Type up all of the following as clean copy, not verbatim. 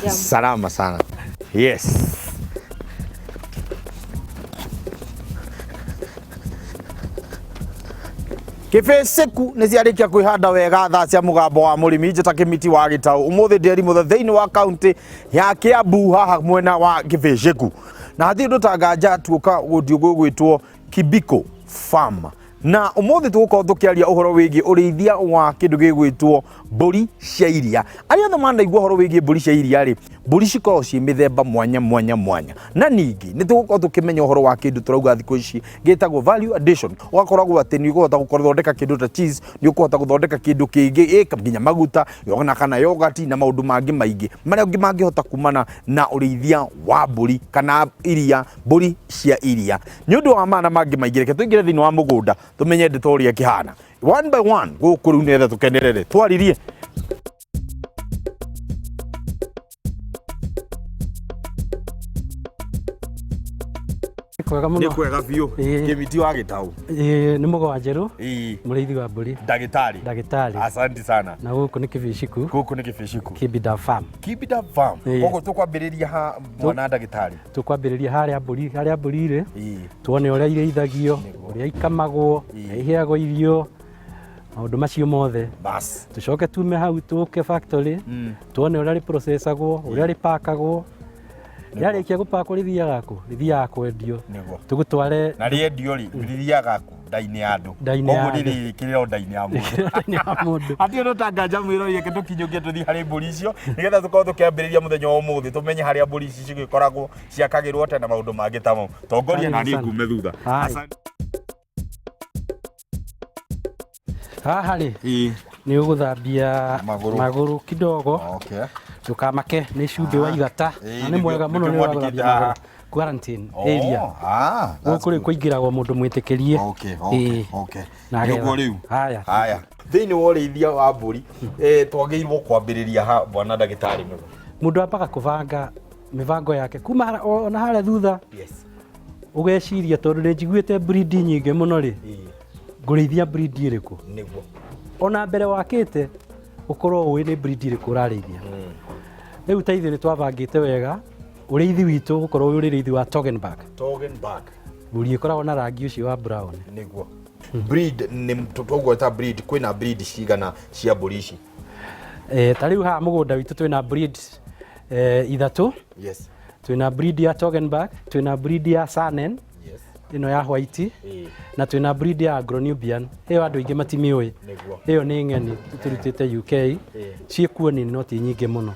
Salama sana. Yes. Kifeseku niciarikia kwihanda wega thaa cia mugambo wa Murimi njeta kimiti wa Gitau umuthi nderi muthe thiini wa county ya Kiambu haha mwena wa Kifeseku na hathi ndutanganja tuka guthii gwitwo Kibiko Farm na umuthi tugukorwo tukiaria uhoro wigi uriithia wa kindu gigwitwo mburi cia iria. Aria othe manaigua uhoro wigi mburi cia iria ri, mburi cikoragwo ci mithemba mwanya na ningi ni tugukorwo tukimenya uhoro wa kindu turauga thikũ ici gitagwo value addition. Ugakoragwo ati ni ukuhota guthondeka kindu ta cheese, ni ukuhota guthondeka kindu kingi nginya maguta yogana kana yogurt na maundu mangi maingi maria ungi mangihota kumana na uriithia wa mburi kana iria, mburi cia iria. Ni undu wa maana mangi maingi reke tuingire thiini wa mugunda tumenye nditoria kihana one by one guku riu netha tukenerere twaririe. Ni kwega biu kimiti wa Gitau ni mugwanjeru muriithi wa mburi dagitari. Asante sana. Na guku ni Kifeseku, Kibida Farm. Koguo tukwambiriria ha mwana dagitari, tukwambiriria haria mburi iri tuone uria iriithagio, uria ikamagwo, iheagwo irio, maundu macio mothe. Bas tucoke tume hau tuke factory tuone uria ri processagwo, uria ri packagwo. Yarikia gupakwo rithiaga kwendio tugutware na riendio rithiaga ndaini ya andu koguo ririkiriro ndaini ya mundu ati ndo tanganja mwiro kindu kinyukie tuthi hari mburi icio nigetha tukorwo tukiambiriria muthenya wa umuthi tumenye haria mburi ici cigikoragwo ciakagirwo tena maundu mangi tamo tongoria na ni kume thutha. Haha ri ni uguthambia maguru kidogo. Okay. Tukamake ni cumbi wa igata na ni mwega muno ni wa quarantine area. Guku ri kuingiragwo mundu mwitikirie. Okay. Na guku riu haya thiini wa uriithia wa mburi twagirwo kwambiriria ha bwana dagitari muno. Mundu apaga kuvanga mivango yake kuma ona haria thutha. Yes. Ugeciria tondu ni njiguite breed nyingi muno ri ngurithia breed iriku niguo ona mbere wakite ukorwo uwi ni breed iriku urarithia. Riu taithio ni twavangite wega uriithi witu gukorwo uri uriithi wa Toggenburg. Mburi ikoragwo na rangi ucio wa brown niguo breed ni tutogweta breed kwina breed cigana cia mburi ici. Tariu ha mugunda witu twina breed ithatu. Yes. Twina breed ya Toggenburg, twina breed ya Saanen ino ya white na twina breed ya Agro-Nubian. Iyo andu ingi matimioi. Iyo ni ng'eni turutite UK. Ciekuo ni no ti nyingi muno.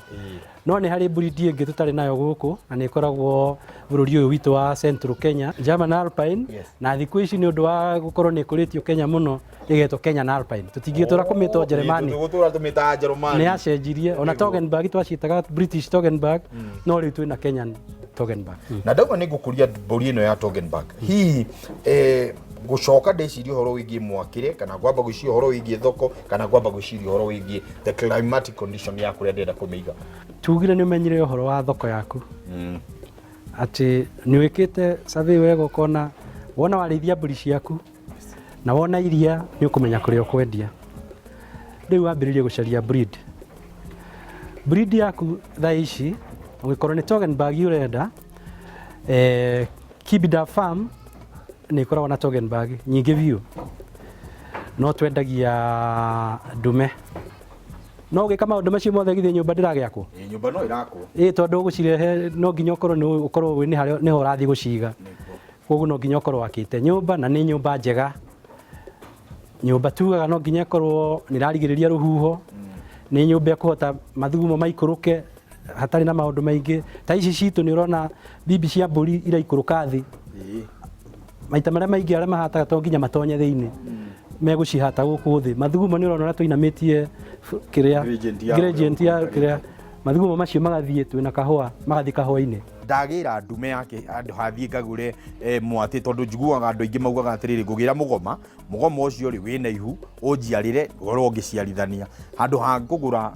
No ni hari breed ingi tutari nayo guku na ni koragwo bururi uyu witu wa Central Kenya, German Alpine. Na thiku ici ni undu wa gukorwo ni kuritio Kenya muno igeto Kenya na Alpine. Tutingitura kumito Jerumani. Tugutura tumita Jerumani. Ni acenjirie ona Toggenburg twacitaga British Toggenburg no riu twina Kenyan Toggenburg. Na ndauga ni gukuria mburi ino ya Toggenburg. Hihi gucoka ndeciria uhoro wigie mwakire kana gwamba gwiciria uhoro wigie thoko kana gwamba gwiciria uhoro wigie the climatic condition ya kuria ndenda kumiiga. Tugire ni umenyire uhoro wa thoko yaku. Ati ni wikite survey wega ukona wona warithia mburi ciaku na wona iria ni ukumenya kuria ukwendia. Riu wambiririe gucaria breed yaku thaa ici ungikorwo ni Toggenburg urenda Kibida Farm ni koragwo na Toggenburg nyingi biu no twendagia ndume no gika maundu macio mothe githie nyumba ndiragiakwo nyumba no irakwo tondu gucirehe no nginya ukorwo ni hario ni horathi guciga koguo no nginya ukorwo wakite nyumba na ni nyumba njega. Nyumba tugaga no nginya ukorwo ni rarigiriria ruhuho ni nyumba kuhota mathugumo maikuruke hatari na maundu maingi. Ta ici citu ni urona bibi cia mburi ira ikuruka thi maita maria maingi aria mahataga to nginya matonye thiini megucihata guku thi. Mathugumo ni urona twinamitie kiria gradient ya kiria mathugumo macio magathie twina kahua magathi kahua-ini. Ndagira ndume yake andu hathie ngagure mwati tondu njiguaga andu aingi maugaga atiriri ngugira mugoma ucio ri wina ihu unjiarire goro ungiciarithania handu ha kugura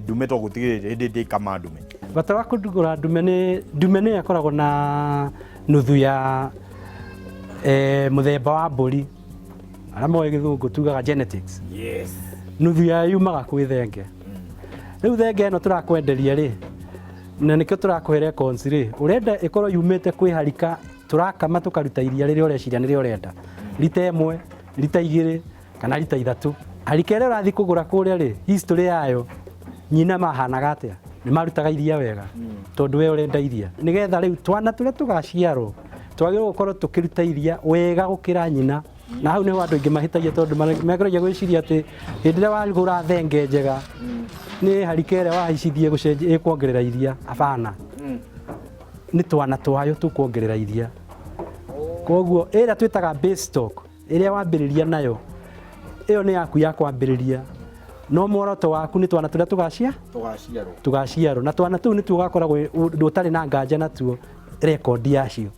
ndume to gutigire hindi ndi kama ndume. Bata wa kugura ndume ni akoragwo na nuthu ya muthemba wa mburi aria moe githungu tugaga genetics. Yes. Nuthu ya yumaga kwi thenge. Riu thenge no turakwenderia ri na nikio turakwere konsire urenda ikoro yumite kwiharika turakama tukaruta iria riri ureciria niri urenda lita 1 lita 2 kana lita 3 harikere urathi kugura kuria ri history yayo nyina mahanaga atia ni marutaga iria wega tondu we urenda iria nigetha riu twana turia tugaciarwo twagirwo gukorwo tukiruta iria wega gukira nyina na hau niho andu ingi mahitagia tondu megeragia gwiciria ati hindi ria wagura thenge njega ni harikere wahicithie gucenjia kuongerera iria abana ni twana twayo tukuongerera iria koguo ira twitaga base stock iria wambiriria nayo iyo ni yaku ya kwambiriria no muoroto waku ni twana turia tugaciarwo na twana tu ni tugakoragwo utari na nganja natuo record yacio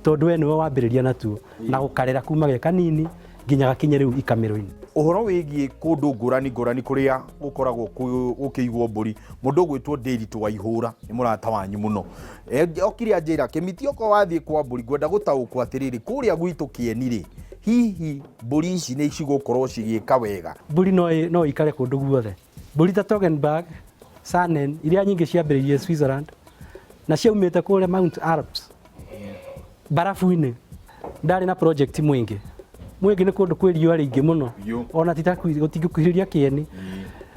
tondu we niwe wambiriria natuo na gukarera kuma ge kanini nginya gakinye riu ikamiro-ini. Uhoro wigie kundu ngurani kuria gukoragwo gukiigwo mburi mundu gwitwo Ndiritu wa Ihura ni murata wanyu muno okire anjira kimiti oko wathie kwa mburi gwenda gutaukwo atiriri kuria gwitu Kieni hihi mburi ici ni cigukorwo cigiika wega mburi no ikare kundu guothe mburi ta Toggenburg Saanen iria nyingi ciambiririe Switzerland na ciaumite kuria Mount Alps barafu-ini ndari na project mwingi ni kundu kwi riua ringi muno ona gutingikuhiria Kieni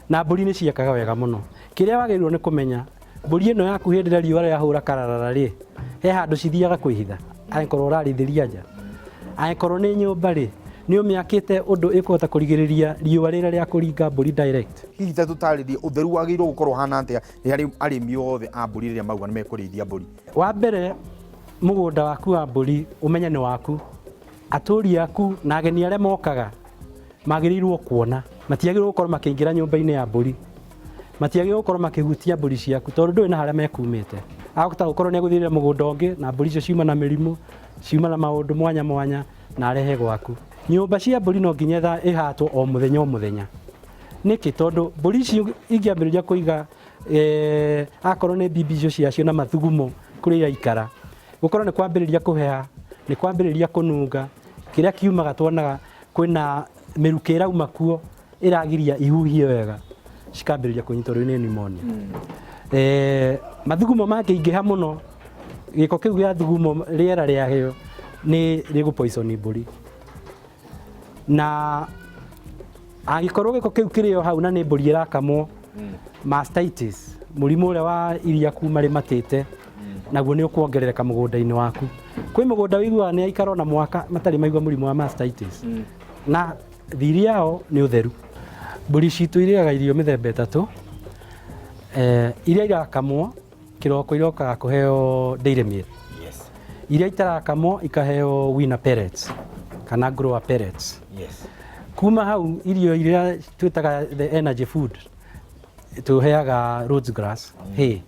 na mburi ni ciakaga wega muno kiria wagirirwo ni kumenya mburi ino yaku hindi ria riua riahura kararara ri he handu cithiaga kwihitha angorwo urarithiria nja angorwo ni nyumba ri ni umiakite undu ikuhota kurigiriria riua rira ria kuringa mburi direct hihi ta tutaririe utheru wagirwo gukorwo hana atia ri arimi othe a mburi riria mauga ni mekurithia mburi wa mbere mugunda waku wa mburi umenye ni waku aturi aku na ageni aria mokaga magirirwo kuona matiagirwo gukorwo makiingira nyumba-ini ya mburi matiagirwo gukorwo makihutia mburi ciaku tondu ndui na haria mekumite agota gukorwo ni guthirira mugunda ungi na mburi icio ciuma na mirimu ciuma na maundu mwanya na arehe gwaku nyumba cia mburi no nginya ihatwo o muthenya niki tondu mburi icio ingiambiriria kuiga akorwo ni bibi icio ciacio na mathugumo kuria ikara gukorwo ni kwambiriria kuheha ni kwambiriria kununga kiria kiumaga twonaga kwina miruka irauma kuo iragiria ihuhie wega cikambiriria kunyitwo ni pneumonia mathugumo makĩingĩha muno gĩko kĩu gĩa thugumo rĩera rĩahĩo ni rĩgũpoison mburi na angĩkorwo gĩko kĩu kĩrĩo hau na nĩ mburi ĩrakamwo mastitis mũrimũ ũrĩa wa iria kuma rĩmatĩte naguo ni ukuongerereka mugunda-ini waku kwi mugunda wiguaga ni aikara na mwaka matari maigua murimu wa mastitis na thiri yao ni utheru mburi citu iriaga irio mithemba 3 iria irakamwo kiroko iroka kuheo dairy meal iria itarakamwo ikaheo winner pellets kana grower pellets kuma hau irio iria twitaga the energy food tuheaga roots grass hay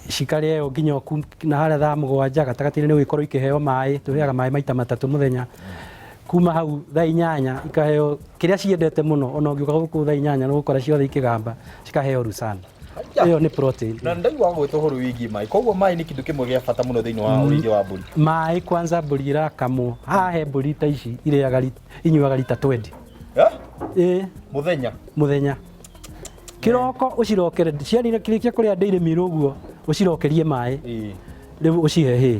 cikare o nginya na haria thaa 7 gatagatĩ-inĩ nĩ gũkorwo ikĩheo maĩ tuheaga maĩ maita 3 mũthenya kuma hau thaa 8 ikaheo kĩrĩa ciendete mũno ona ũngĩũka gũkũ thaa 8 nĩ gũkora ciothe ikĩgamba cikaheo Rusana iyo ni protein na ndai wa gwĩtwo horo wĩgiĩ maĩ koguo maĩ nĩ kĩndũ kĩmwe gĩa bata mũno thĩinĩ wa ũrĩithia wa mbũri maĩ kwanza mbũri irakamwo hahe mbũri ta ici inyuaga lita 20 muthenya kiroko ucirokere ciarire kirikia kuria dairy meal uguo ucirokerie mai riu ucihe hay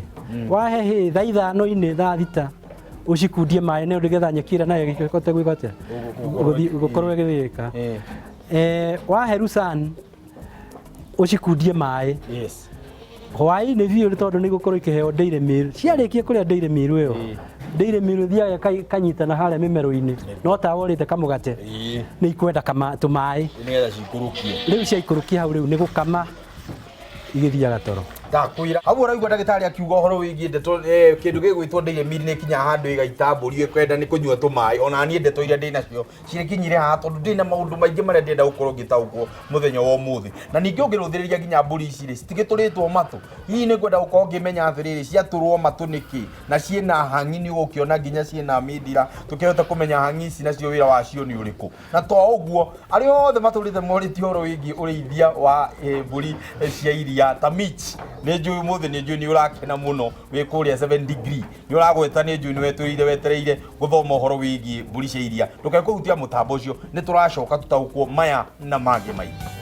wahe hay thaa 5 thaa 6 ucikundie mai ne ndigetha nyekira nayo gikote gwikote gukorwo githika wahe Rusana ucikundie mai hwai ni biũ tondu ni gukorwo ikiheo dairy meal ciarikie kuria dairy meal iyo dairy meal thiaga kanyitana haria mimero-ini no ta worite kamugate ni ikwenda kama tumai nigetha cikurukie riu ciaikurukia hau riu ni gukama igithiaga toro ndakwira hau uraigua ndagĩtarĩ akiuga ũhoro wĩgiĩ ndeto kĩndũ gĩgwĩtwo dairy meal nĩ kinya handũ ĩgaita mbũri ĩkwenda nĩ kũnyua tũmaĩ ona niĩ ndeto iria ndĩ nacio cikinyire haha tondũ ndĩ na maũndũ maingĩ marĩa ndĩrenda gũkorwo ngĩtaũkwo mũthenya wa ũmũthĩ na ningĩ ũngĩrũthĩrĩria nginya mbũri ici citigĩtũrĩtwo matũ hihi nĩ ngwenda gũkorwo ngĩmenya atĩrĩrĩ ciatũrwo matũ nĩkĩ na ciĩna hang'i nĩ ũgũkĩona nginya ciĩna mindira tũkĩhota kũmenya hang'i ici nacio wĩra wacio nĩ ũrĩkũ na to ũguo arĩa othe matũrĩte morĩtie ũhoro wĩgiĩ ũrĩithia wa mbũri cia iria ta meat nĩ njũĩ ũmũthĩ nĩ njũĩ nĩ ũrakena mũno wĩ kũrĩa 7 degree nĩ ũragweta nĩ njũĩ nĩ wetũrĩire wetereire gũthoma ũhoro wĩgiĩ mbũri cia iria ndũkae kũhutia mũtambo ũcio nĩ tũracoka tũtaũkwo maya na mangĩ maingĩ.